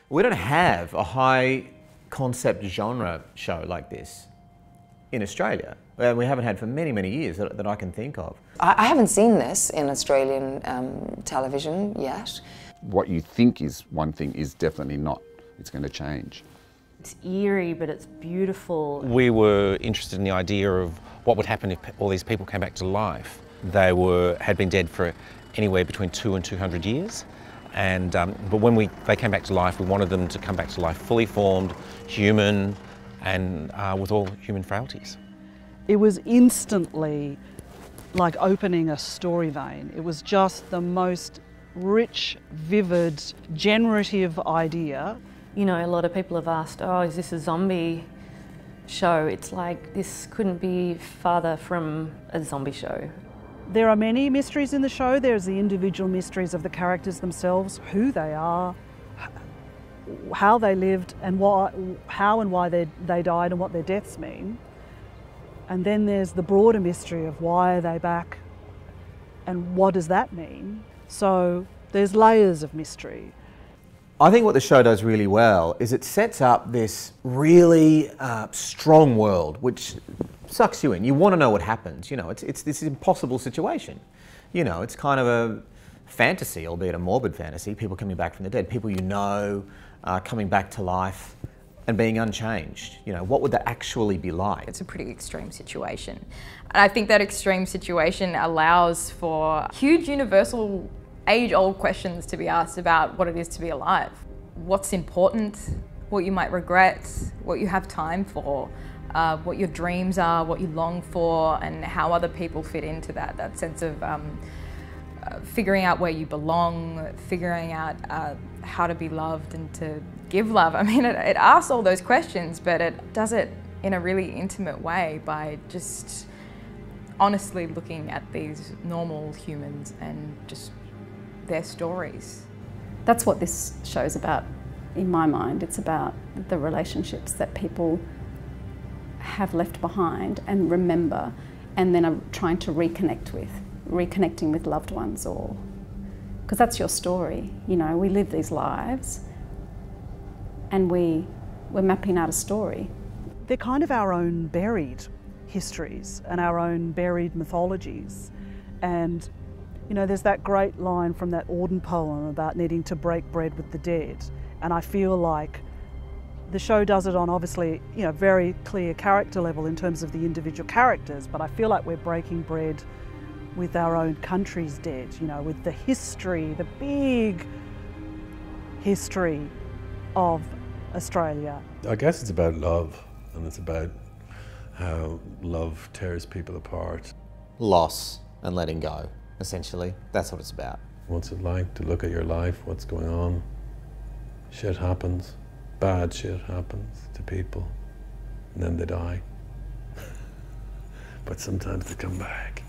We don't have a high concept genre show like this in Australia. We haven't had for many, many years that I can think of. I haven't seen this in Australian television yet. What you think is one thing is definitely not. It's going to change. It's eerie, but it's beautiful. We were interested in the idea of what would happen if all these people came back to life. They had been dead for anywhere between 200 and 200 years. But when they came back to life, we wanted them to come back to life fully formed, human, and with all human frailties. It was instantly like opening a story vein. It was just the most rich, vivid, generative idea. You know, a lot of people have asked, oh, is this a zombie show? It's like, this couldn't be farther from a zombie show. There are many mysteries in the show. There's the individual mysteries of the characters themselves, who they are, how they lived, and how and why they died and what their deaths mean. And then there's the broader mystery of why are they back and what does that mean? So there's layers of mystery. I think what the show does really well is it sets up this really strong world which sucks you in. You want to know what happens. You know, it's this impossible situation. You know, it's kind of a fantasy, albeit a morbid fantasy. People coming back from the dead, people you know coming back to life and being unchanged. You know, what would that actually be like? It's a pretty extreme situation. And I think that extreme situation allows for huge universal age-old questions to be asked about what it is to be alive. What's important, what you might regret, what you have time for, what your dreams are, what you long for, and how other people fit into that sense of figuring out where you belong, figuring out how to be loved and to give love. I mean, it asks all those questions, but it does it in a really intimate way by just honestly looking at these normal humans and just their stories. That's what this show's about, in my mind. It's about the relationships that people have left behind and remember, and then are trying to reconnecting with loved ones, or because that's your story. You know, we live these lives and we're mapping out a story. They're kind of our own buried histories and our own buried mythologies. And you know, there's that great line from that Auden poem about needing to break bread with the dead. And I feel like the show does it on obviously, you know, very clear character level in terms of the individual characters, but I feel like we're breaking bread with our own country's dead, you know, with the history, the big history of Australia. I guess it's about love, and it's about how love tears people apart. Loss and letting go, essentially. That's what it's about. What's it like to look at your life, what's going on? Shit happens, bad shit happens to people, and then they die. But sometimes they come back.